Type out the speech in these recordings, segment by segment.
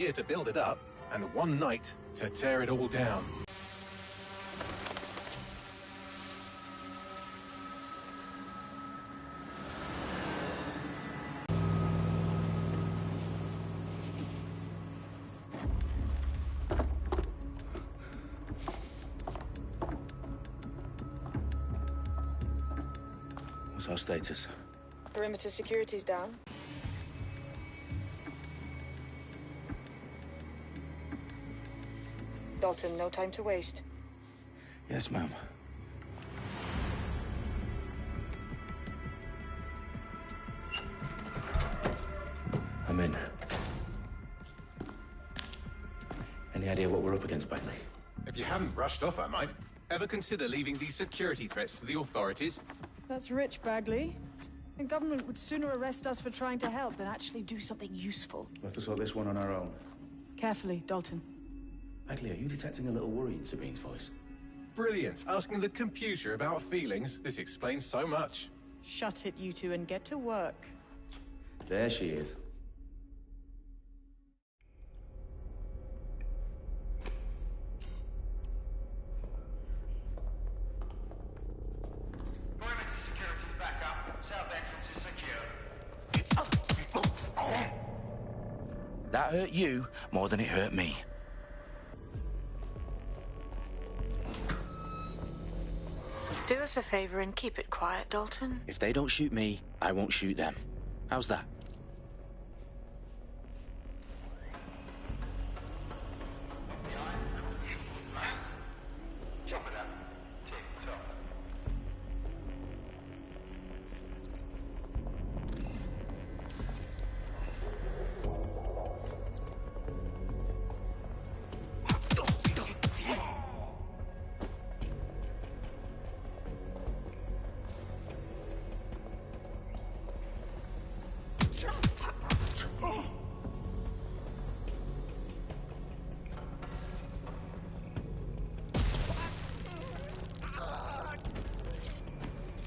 year to build it up, and 1 night to tear it all down. What's our status? Perimeter security's down. Dalton, no time to waste. Yes, ma'am. I'm in. Any idea what we're up against, Bailey? If you haven't brushed off, I might. Ever consider leaving these security threats to the authorities? That's rich, Bagley. The government would sooner arrest us for trying to help than actually do something useful. We have to sort this one on our own. Carefully, Dalton. Bailey, are you detecting a little worry in Sabine's voice? Brilliant. Asking the computer about feelings. This explains so much. Shut it, you two, and get to work. There she is. Perimeter security's back up. South entrance is secure. That hurt you more than it hurt me. Do us a favor and keep it quiet, Dalton. If they don't shoot me, I won't shoot them. How's that? Top of that. Tick tock.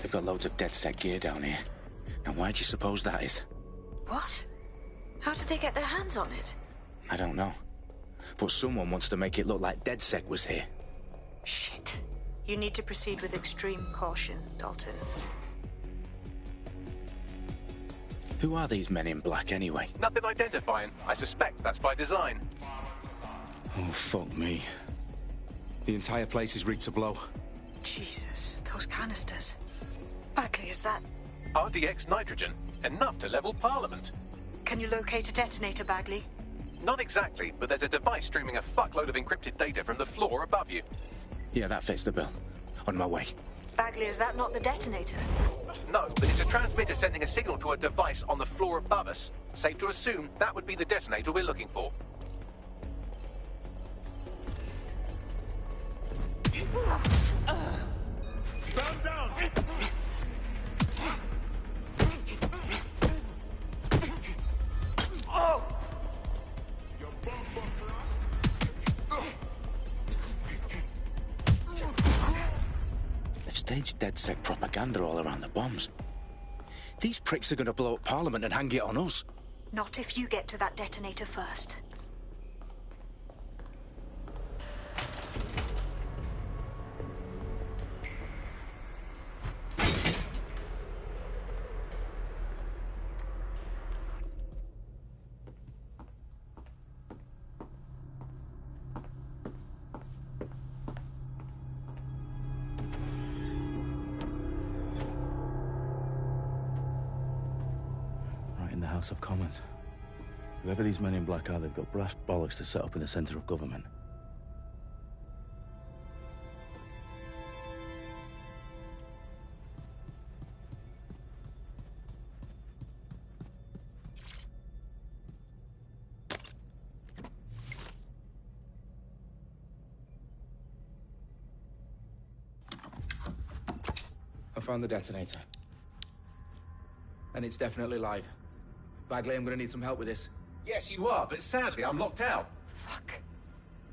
They've got loads of DedSec gear down here. Now why do you suppose that is? What? How did they get their hands on it? I don't know. But someone wants to make it look like DedSec was here. Shit. You need to proceed with extreme caution, Dalton. Who are these men in black anyway? Nothing identifying. I suspect that's by design. Oh, fuck me. The entire place is rigged to blow. Jesus, those canisters. Bagley, is that... RDX nitrogen. Enough to level Parliament. Can you locate a detonator, Bagley? Not exactly, but there's a device streaming a fuckload of encrypted data from the floor above you. Yeah, that fits the bill. On my way. Bagley, is that not the detonator? No, but it's a transmitter sending a signal to a device on the floor above us. Safe to assume that would be the detonator we're looking for. Stand down! Oh! Your bomb buster. They've staged DedSec propaganda all around the bombs. These pricks are going to blow up Parliament and hang it on us. Not if you get to that detonator first. Right in the House of Commons. Whoever these men in black are, they've got brass bollocks to set up in the centre of government. I found the detonator. And it's definitely live. Bagley, I'm gonna need some help with this. Yes, you are, but sadly I'm locked out. Fuck.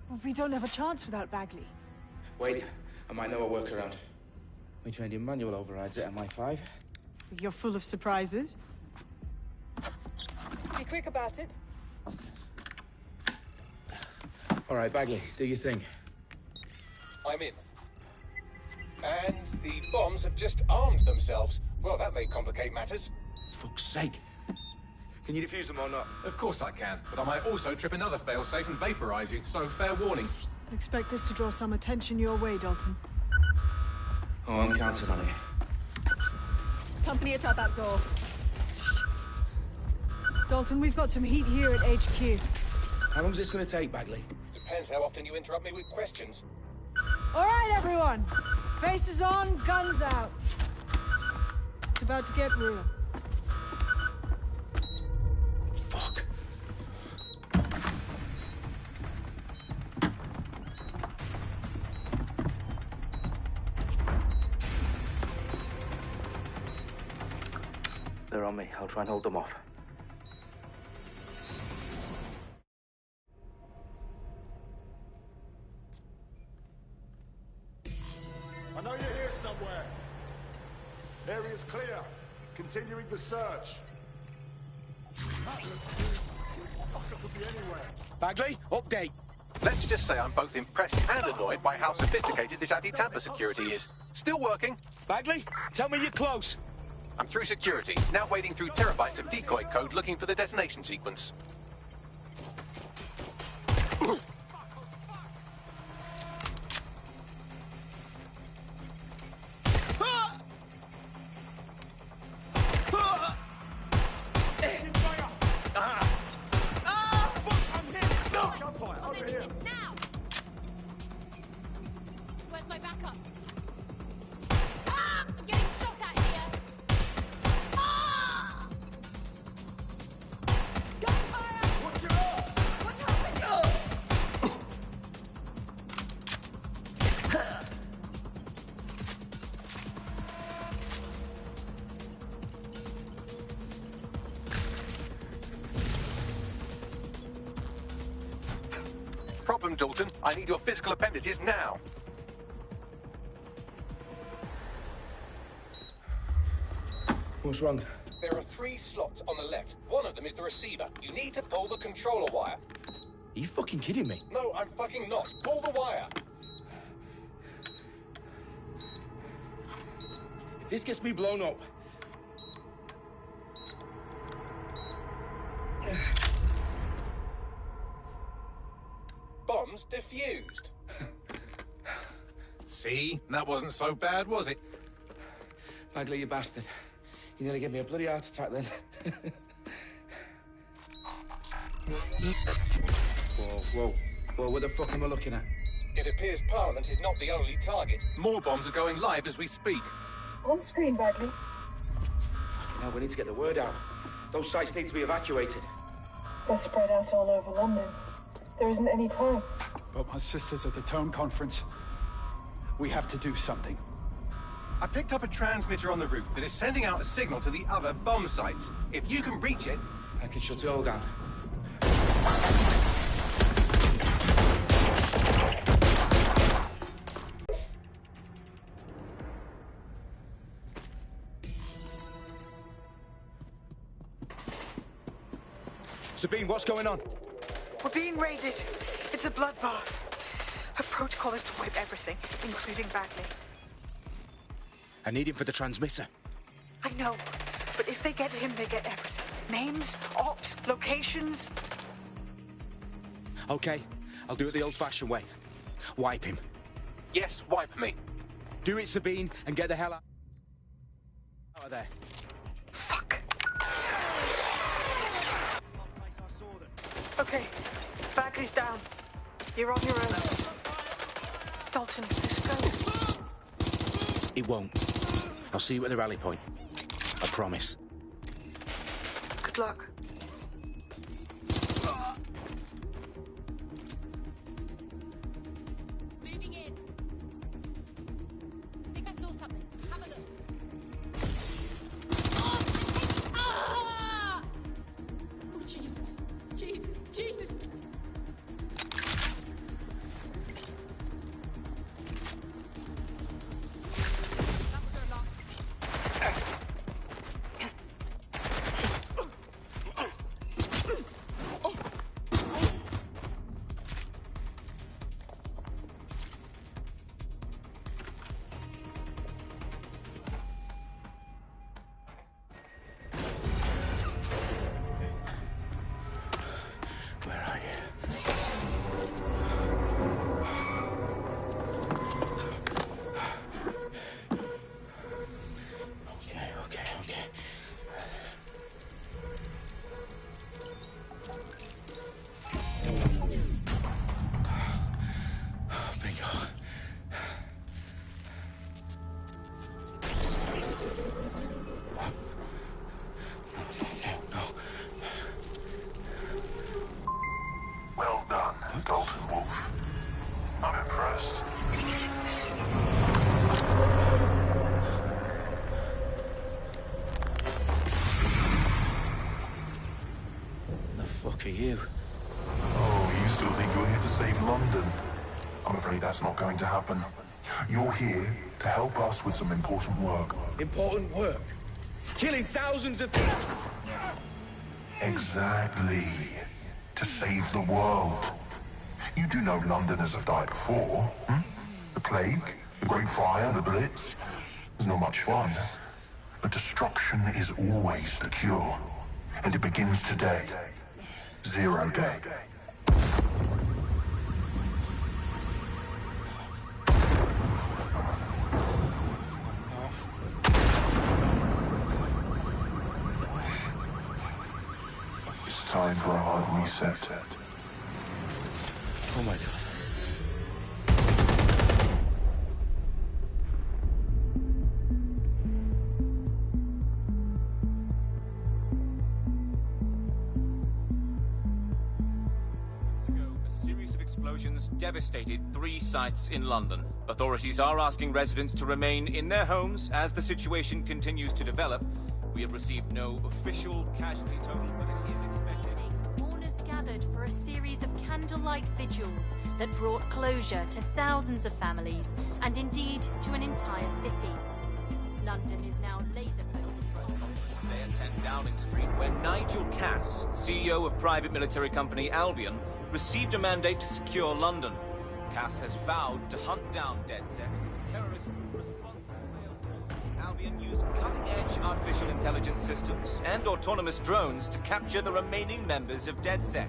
Well, we don't have a chance without Bagley. Wait, I might know a workaround. We trained in manual overrides at MI5. You're full of surprises. Be quick about it. All right, Bagley, do your thing. I'm in. And the bombs have just armed themselves. Well, that may complicate matters. Fuck's sake. Can you defuse them or not? Of course I can, but I might also trip another failsafe and vaporize you, so fair warning. I expect this to draw some attention your way, Dalton. Oh, I'm counting on it. Company at our back door. Dalton, we've got some heat here at HQ. How long's this going to take, Bagley? Depends how often you interrupt me with questions. All right, everyone. Faces on, guns out. It's about to get real. Fuck. They're on me. I'll try and hold them off. I know you're here somewhere. Area's clear. Continuing the search. Fucker could be anywhere. Bagley, update. Let's just say I'm both impressed and annoyed by how sophisticated this anti-tamper security is. Still working. Bagley, tell me you're close. I'm through security, now wading through terabytes of decoy code looking for the detonation sequence. Where's my backup? Ah! I'm getting shot at here! Ah! Gunfire! Watch your ass! What's happening? Problem, Dalton. I need your physical appendages now. What's wrong? There are 3 slots on the left. One of them is the receiver. You need to pull the controller wire. Are you fucking kidding me? No, I'm fucking not. Pull the wire. If this gets me blown up... Bombs defused. See? That wasn't so bad, was it? Bagley, you bastard. You nearly gave me a bloody heart attack then. Whoa. What the fuck am I looking at? It appears Parliament is not the only target. More bombs are going live as we speak. On screen, Bagley. Now we need to get the word out. Those sites need to be evacuated. They're spread out all over London. There isn't any time. But my sister's at the town conference. We have to do something. I picked up a transmitter on the route that is sending out a signal to the other bomb sites. If you can reach it... I can shut it all down. Sabine, what's going on? We're being raided. It's a bloodbath. Her protocol is to wipe everything, including Bagley. I need him for the transmitter. I know, but if they get him, they get everything. Names, ops, locations. Okay, I'll do it the old-fashioned way. Wipe him. Yes, wipe me. Do it, Sabine, and get the hell out of there. Fuck. Okay, Bagley's down. You're on your own. Dalton, this goes. It won't. I'll see you at the rally point. I promise. Good luck. Moving in. I think I saw something. Have a look. Ah! Oh, Jesus. Jesus. Dalton Wolf. I'm impressed. The fuck are you? Oh, you still think you're here to save London? I'm afraid that's not going to happen. You're here to help us with some important work. Important work? Killing thousands of people? Exactly. To save the world. You do know Londoners have died before, hmm? The Plague, the Great Fire, the Blitz. It's not much fun. But destruction is always the cure. And it begins today. 0 day. It's time for a hard reset. Oh my god. A series of explosions devastated 3 sites in London. Authorities are asking residents to remain in their homes as the situation continues to develop. We have received no official casualty total, but it is expected. Mourners gathered for a series of candlelight vigils that brought closure to thousands of families and indeed to an entire city. London is now laser-focused. They at 10 Downing Street, where Nigel Cass, CEO of private military company Albion, received a mandate to secure London. Cass has vowed to hunt down DedSec. Terrorist responses failed. Albion used cutting-edge artificial intelligence systems and autonomous drones to capture the remaining members of DedSec.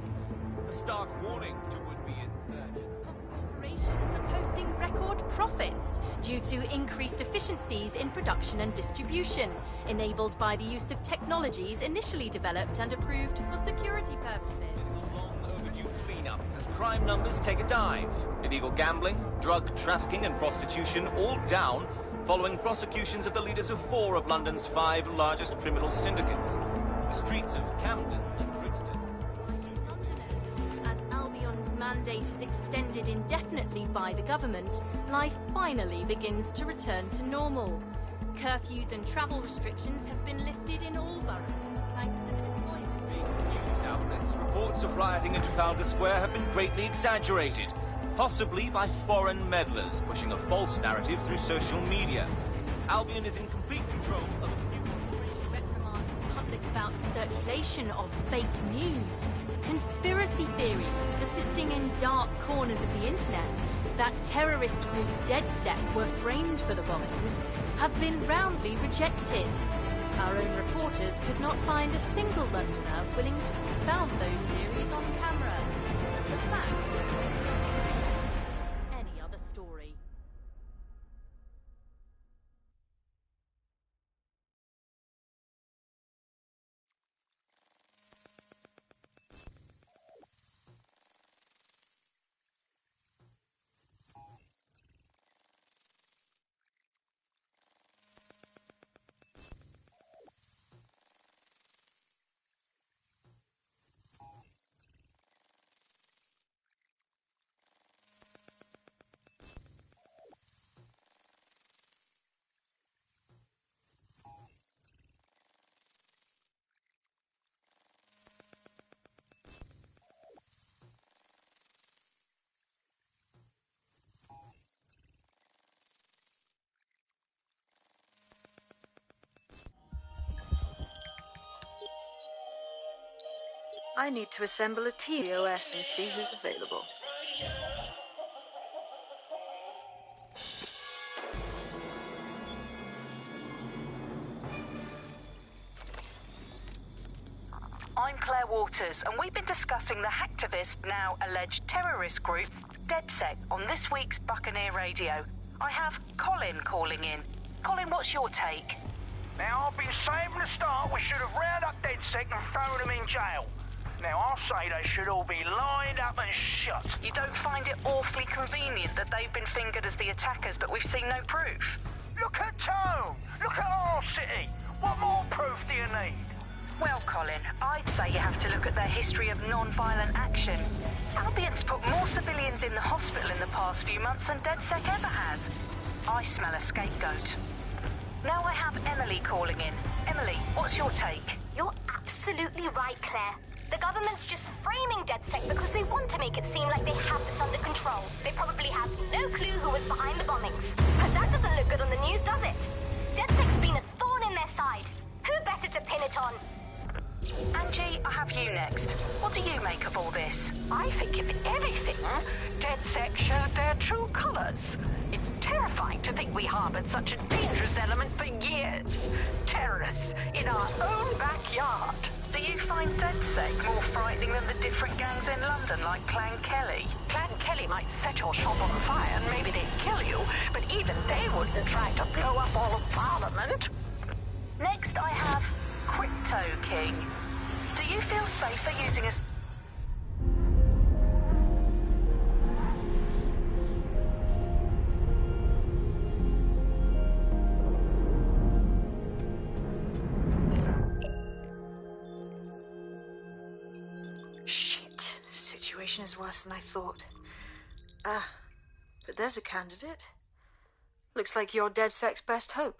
A stark warning to would-be insurgents. Corporations are posting record profits due to increased efficiencies in production and distribution, enabled by the use of technologies initially developed and approved for security purposes. Cleanup as crime numbers take a dive. Illegal gambling, drug trafficking and prostitution all down following prosecutions of the leaders of 4 of London's 5 largest criminal syndicates. The streets of Camden and Brixton. Londoners, as Albion's mandate is extended indefinitely by the government, life finally begins to return to normal. Curfews and travel restrictions have been lifted in all boroughs, thanks to the deployment. News outlets' reports of rioting in Trafalgar Square have been greatly exaggerated, possibly by foreign meddlers pushing a false narrative through social media. Albion is in complete control of To reprimand the public about the circulation of fake news, conspiracy theories persisting in dark corners of the internet that terrorist group DedSec were framed for the bombings have been roundly rejected. Our own reporters could not find a single Londoner willing to expound those theories on camera. The facts simply don't support any other story. I need to assemble a TOS and see who's available. I'm Claire Waters, and we've been discussing the hacktivist, now alleged terrorist group, DedSec, on this week's Buccaneer Radio. I have Colin calling in. Colin, what's your take? Now, I've been saying from the start we should have rounded up DedSec and thrown them in jail. Now, I'll say they should all be lined up and shot. You don't find it awfully convenient that they've been fingered as the attackers, but we've seen no proof? Look at Tone! Look at our city! What more proof do you need? Well, Colin, I'd say you have to look at their history of non-violent action. Albion's put more been in the hospital in the past few months than DedSec ever has. I smell a scapegoat. Now I have Emily calling in. Emily, what's your take? You're absolutely right, Claire. The government's just framing DedSec because they want to make it seem like they have this under control. They probably have no clue who was behind the bombings. But that doesn't look good on the news, does it? DedSec's been a thorn in their side. Who better to pin it on? Angie, I have you next. What do you make of all this? I think, if anything, DedSec showed their true colors. It's terrifying to think we harbored such a dangerous element for years. Terrorists in our own backyard. Do you find DedSec more frightening than the different gangs in London, like Clan Kelly? Clan Kelly might set your shop on fire and maybe they'd kill you, but even they wouldn't try to blow up all of Parliament. Next, I have Crypto King. Do you feel safer using a... Shit. Situation is worse than I thought. But there's a candidate. Looks like you're DedSec's best hope.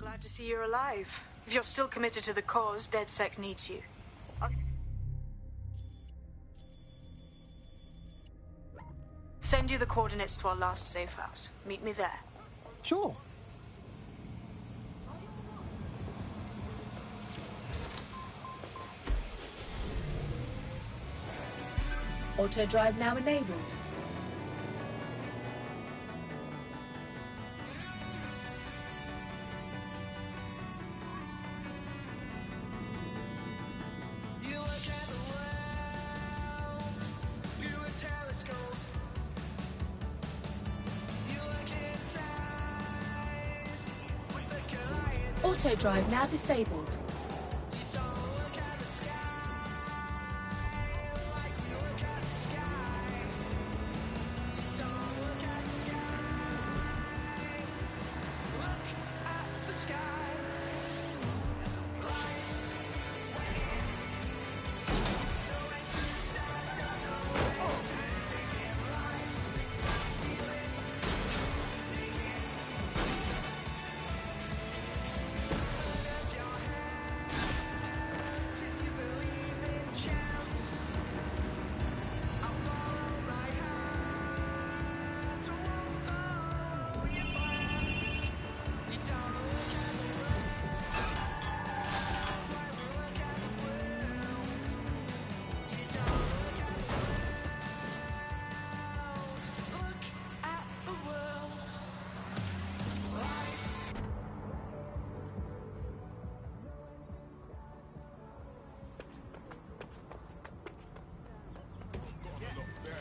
Glad to see you're alive. If you're still committed to the cause, DedSec needs you. I'll send you the coordinates to our last safe house. Meet me there. Sure. Auto drive now enabled. Auto drive now disabled.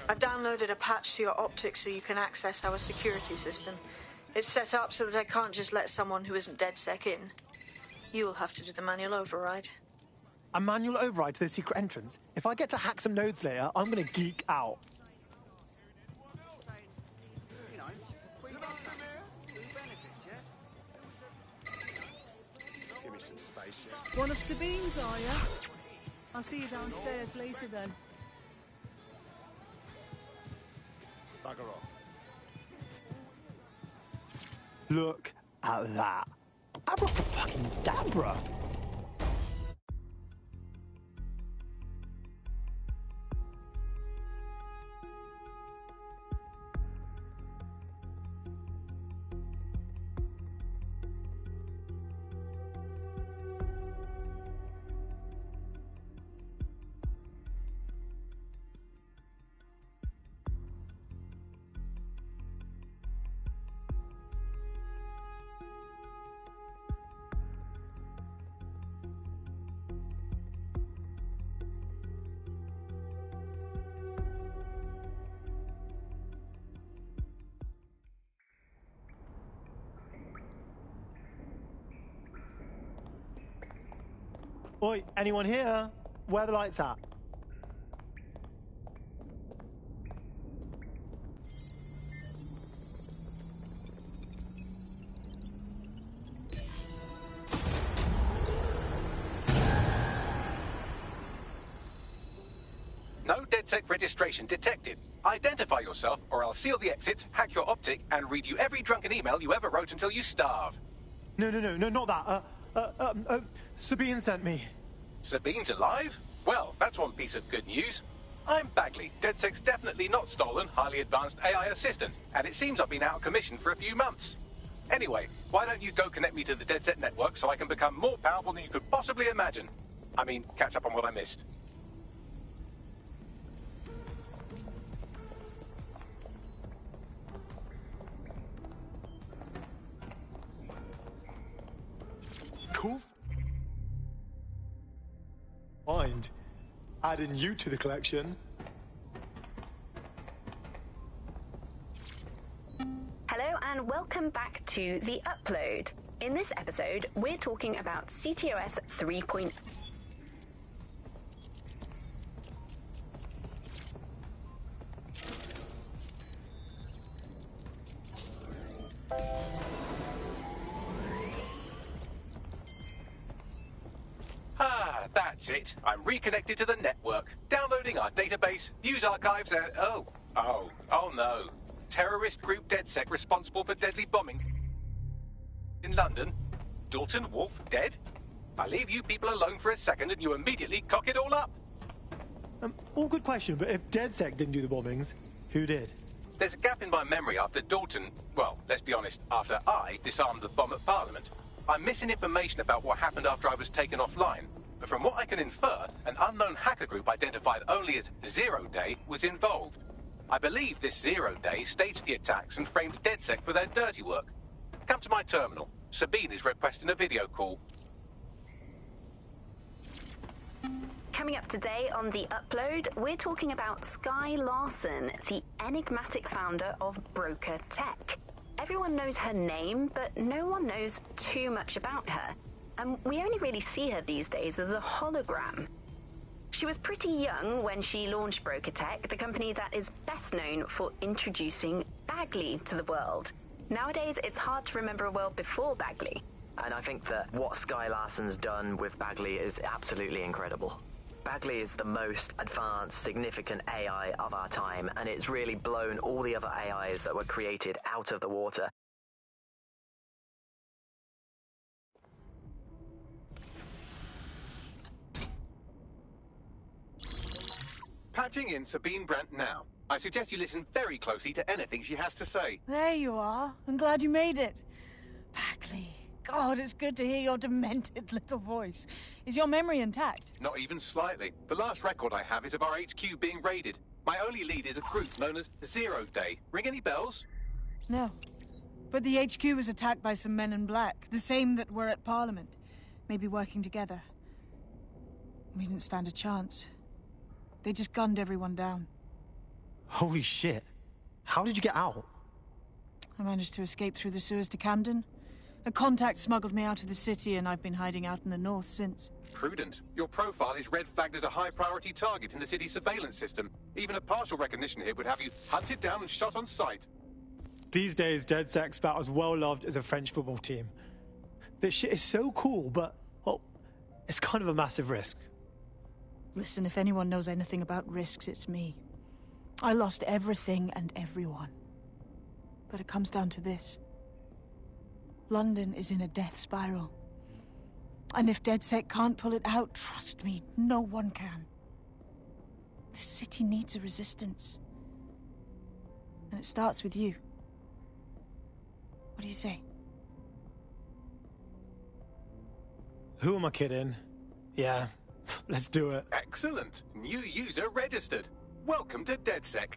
I've downloaded a patch to your optics so you can access our security system. It's set up so that I can't just let someone who isn't DedSec in. You'll have to do the manual override. A manual override to the secret entrance? If I get to hack some nodes later, I'm gonna geek out. One of Sabine's, are you? I'll see you downstairs later then. Bugger off. Look at that. Abracadabra. Oi, anyone here? Where are the lights at? No DedSec registration detected. Identify yourself, or I'll seal the exits, hack your optic, and read you every drunken email you ever wrote until you starve. No, not that. Sabine sent me. Sabine's alive? Well, that's one piece of good news. I'm Bagley, DedSec's definitely not stolen, highly advanced AI assistant, and it seems I've been out of commission for a few months. Anyway, why don't you go connect me to the DedSec network so I can become more powerful than you could possibly imagine? I mean, catch up on what I missed. Cool. Mind adding you to the collection. Hello and welcome back to The Upload. In this episode, we're talking about CTOS 3.0. Ah, that's it. I'm reconnected to the network, downloading our database, news archives, and... Oh no. Terrorist group DedSec responsible for deadly bombings in London? Dalton, Wolf, dead? I leave you people alone for a second and you immediately cock it all up. All good question, but if DedSec didn't do the bombings, who did? There's a gap in my memory after Dalton, well, let's be honest, after I disarmed the bomb at Parliament. I'm missing information about what happened after I was taken offline. But from what I can infer, an unknown hacker group identified only as Zero Day was involved. I believe this Zero Day staged the attacks and framed DedSec for their dirty work. Come to my terminal. Sabine is requesting a video call. Coming up today on The Upload, we're talking about Skye Larson, the enigmatic founder of Broker Tech. Everyone knows her name, but no one knows too much about her. And we only really see her these days as a hologram. She was pretty young when she launched Broker Tech, the company that is best known for introducing Bagley to the world. Nowadays, it's hard to remember a world before Bagley. And I think that what Skye Larson's done with Bagley is absolutely incredible. Bagley is the most advanced, significant AI of our time, and it's really blown all the other AIs that were created out of the water. Patching in Sabine Brandt now. I suggest you listen very closely to anything she has to say. There you are. I'm glad you made it. Bagley. God, it's good to hear your demented little voice. Is your memory intact? Not even slightly. The last record I have is of our HQ being raided. My only lead is a group known as Zero Day. Ring any bells? No. But the HQ was attacked by some men in black, the same that were at Parliament. Maybe working together. We didn't stand a chance. They just gunned everyone down. Holy shit. How did you get out? I managed to escape through the sewers to Camden. A contact smuggled me out of the city, and I've been hiding out in the north since. Prudent. Your profile is red flagged as a high-priority target in the city's surveillance system. Even a partial recognition here would have you hunted down and shot on sight. These days, DedSec's about as well loved as a French football team. This shit is so cool, but, well, it's kind of a massive risk. Listen, if anyone knows anything about risks, it's me. I lost everything and everyone. But it comes down to this. London is in a death spiral. And if DedSec can't pull it out, trust me, no one can. The city needs a resistance. And it starts with you. What do you say? Who am I kidding? Yeah, let's do it. Excellent. New user registered. Welcome to DedSec.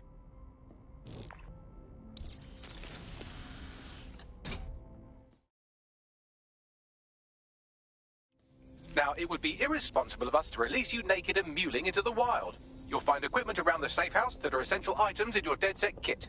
Now, it would be irresponsible of us to release you naked and mewling into the wild. You'll find equipment around the safe house that are essential items in your DedSec kit.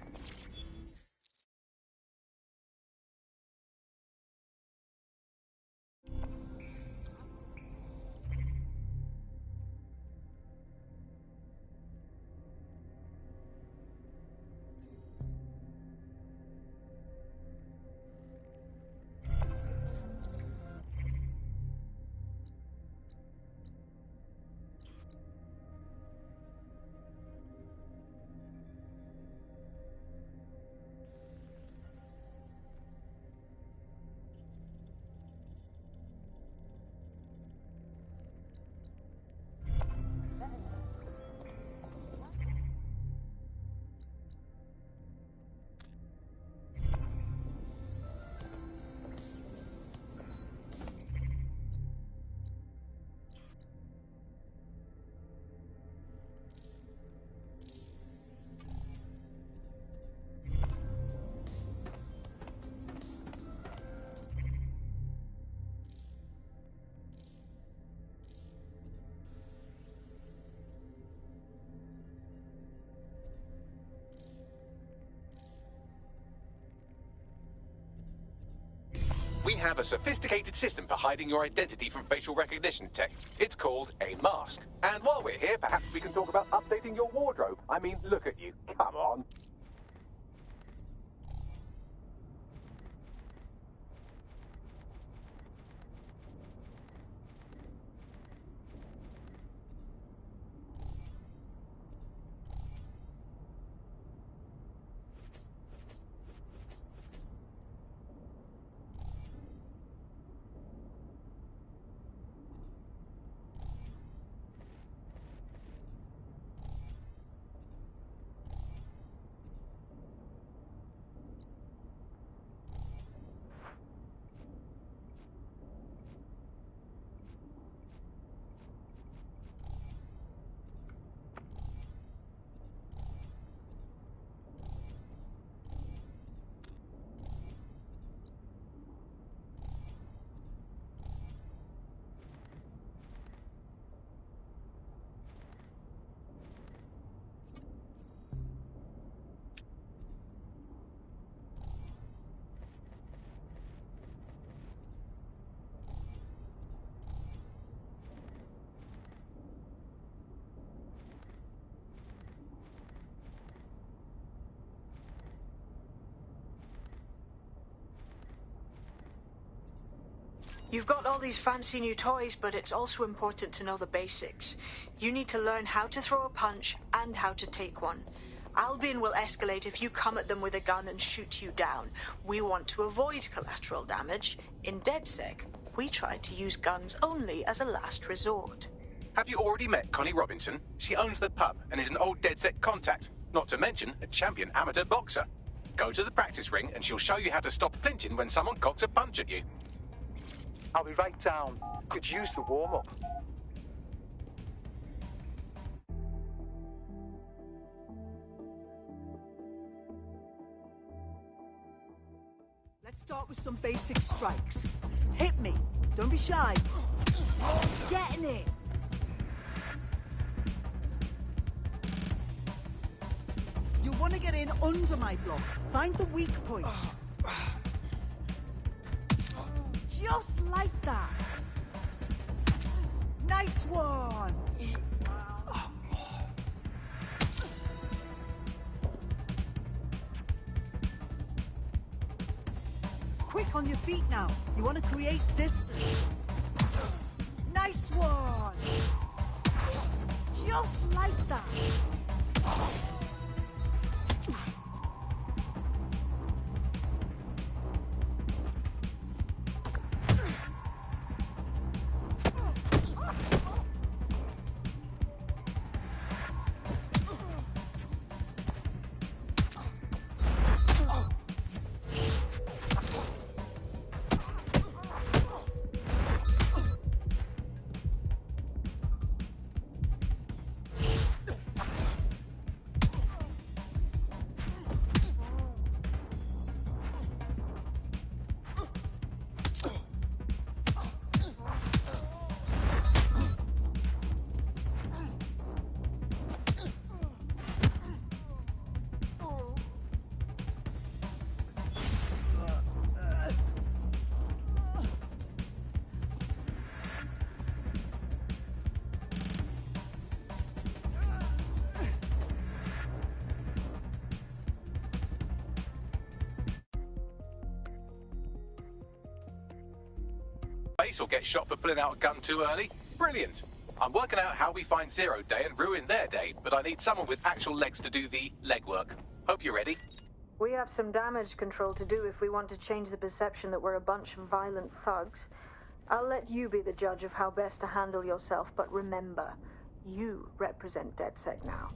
We have a sophisticated system for hiding your identity from facial recognition tech. It's called a mask. And while we're here, perhaps we can talk about updating your wardrobe. I mean, look at you. Come on. You've got all these fancy new toys, but it's also important to know the basics. You need to learn how to throw a punch and how to take one. Albion will escalate if you come at them with a gun and shoot you down. We want to avoid collateral damage. In DedSec, we try to use guns only as a last resort. Have you already met Connie Robinson? She owns the pub and is an old DedSec contact, not to mention a champion amateur boxer. Go to the practice ring and she'll show you how to stop flinching when someone cocks a punch at you. I'll be right down. Could use the warm-up. Let's start with some basic strikes. Hit me. Don't be shy. Getting it. You want to get in under my block. Find the weak point. Just like that. Nice one. Quick on your feet now. You want to create distance. Nice one. Just like that. Or get shot for pulling out a gun too early? Brilliant! I'm working out how we find Zero Day and ruin their day, but I need someone with actual legs to do the legwork. Hope you're ready. We have some damage control to do if we want to change the perception that we're a bunch of violent thugs. I'll let you be the judge of how best to handle yourself, but remember, you represent DedSec now.